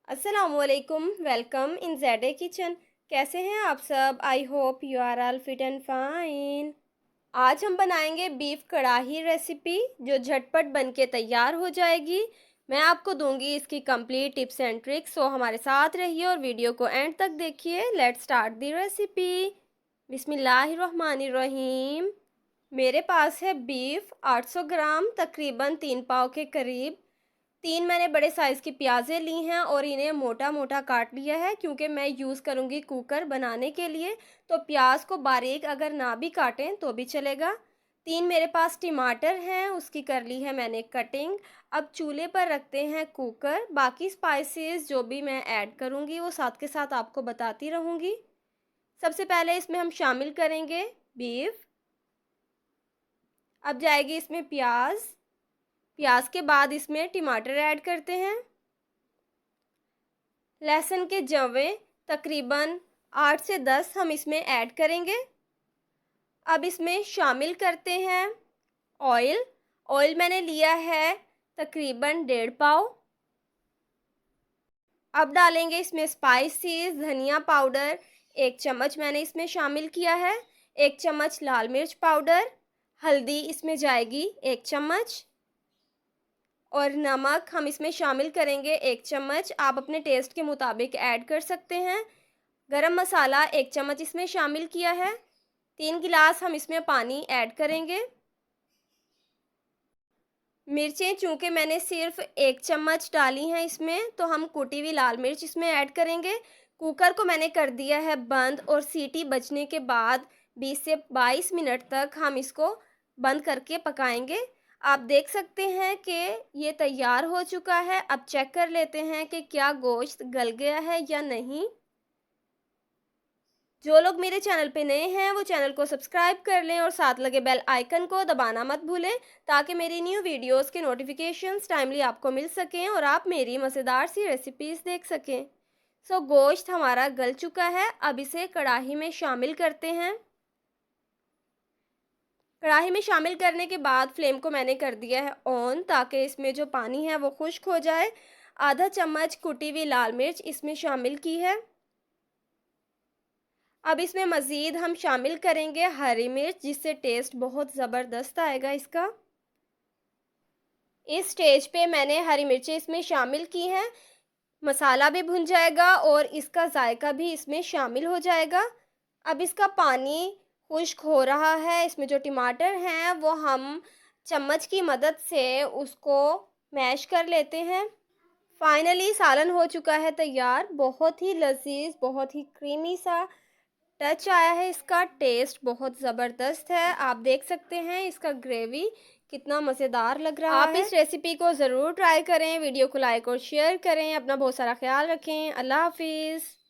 अस्सलामुअलैकुम, welcome in Z kitchen. कैसे हैं आप सब? I hope you are all fit and fine. आज हम बनाएंगे बीफ कढ़ाई रेसिपी जो झटपट बन के तैयार हो जाएगी। मैं आपको दूंगी इसकी कंप्लीट टिप्स एंड ट्रिक्स, सो हमारे साथ रहिए और वीडियो को एंड तक देखिए। Let's start the recipe. बिस्मिल्लाहिर्रहमानिर्रहीम। मेरे पास है बीफ 800 ग्राम, तकरीबन 3 पाव के करीब। 3 मैंने बड़े साइज़ की प्याज़ें ली हैं और इन्हें मोटा मोटा काट लिया है क्योंकि मैं यूज़ करूँगी कुकर बनाने के लिए। तो प्याज को बारीक अगर ना भी काटें तो भी चलेगा। 3 मेरे पास टमाटर हैं, उसकी कर ली है मैंने कटिंग। अब चूल्हे पर रखते हैं कुकर। बाकी स्पाइसेस जो भी मैं ऐड करूँगी वो साथ के साथ आपको बताती रहूँगी। सबसे पहले इसमें हम शामिल करेंगे बीफ। अब जाएगी इसमें प्याज। प्याज के बाद इसमें टमाटर ऐड करते हैं। लहसुन के जवें तकरीबन 8 से 10 हम इसमें ऐड करेंगे। अब इसमें शामिल करते हैं ऑयल। ऑयल मैंने लिया है तकरीबन 1.5 पाव। अब डालेंगे इसमें स्पाइसेस। धनिया पाउडर 1 चम्मच मैंने इसमें शामिल किया है। 1 चम्मच लाल मिर्च पाउडर। हल्दी इसमें जाएगी 1 चम्मच। और नमक हम इसमें शामिल करेंगे 1 चम्मच। आप अपने टेस्ट के मुताबिक ऐड कर सकते हैं। गरम मसाला 1 चम्मच इसमें शामिल किया है। 3 गिलास हम इसमें पानी ऐड करेंगे। मिर्चें चूँकि मैंने सिर्फ 1 चम्मच डाली हैं इसमें, तो हम कुटी हुई लाल मिर्च इसमें ऐड करेंगे। कुकर को मैंने कर दिया है बंद और सीटी बजने के बाद 20 से 22 मिनट तक हम इसको बंद करके पकाएंगे। आप देख सकते हैं कि ये तैयार हो चुका है। अब चेक कर लेते हैं कि क्या गोश्त गल गया है या नहीं। जो लोग मेरे चैनल पे नए हैं वो चैनल को सब्सक्राइब कर लें और साथ लगे बेल आइकन को दबाना मत भूलें ताकि मेरी न्यू वीडियोस के नोटिफिकेशंस टाइमली आपको मिल सकें और आप मेरी मज़ेदार सी रेसिपीज़ देख सकें। सो गोश्त हमारा गल चुका है। अब इसे कढ़ाई में शामिल करते हैं। कढ़ाई में शामिल करने के बाद फ्लेम को मैंने कर दिया है ऑन ताकि इसमें जो पानी है वो खुश्क हो जाए। आधा चम्मच कुटी हुई लाल मिर्च इसमें शामिल की है। अब इसमें मज़ीद हम शामिल करेंगे हरी मिर्च, जिससे टेस्ट बहुत ज़बरदस्त आएगा इसका। इस स्टेज पे मैंने हरी मिर्चें इसमें शामिल की हैं। मसाला भी भुन जाएगा और इसका जायका भी इसमें शामिल हो जाएगा। अब इसका पानी खुश्क हो रहा है। इसमें जो टमाटर हैं वो हम चम्मच की मदद से उसको मैश कर लेते हैं। फाइनली सालन हो चुका है तैयार। बहुत ही लजीज, बहुत ही क्रीमी सा टच आया है। इसका टेस्ट बहुत ज़बरदस्त है। आप देख सकते हैं इसका ग्रेवी कितना मज़ेदार लग रहा है। आप इस रेसिपी को ज़रूर ट्राई करें। वीडियो को लाइक और शेयर करें। अपना बहुत सारा ख्याल रखें। अल्लाह हाफिज़।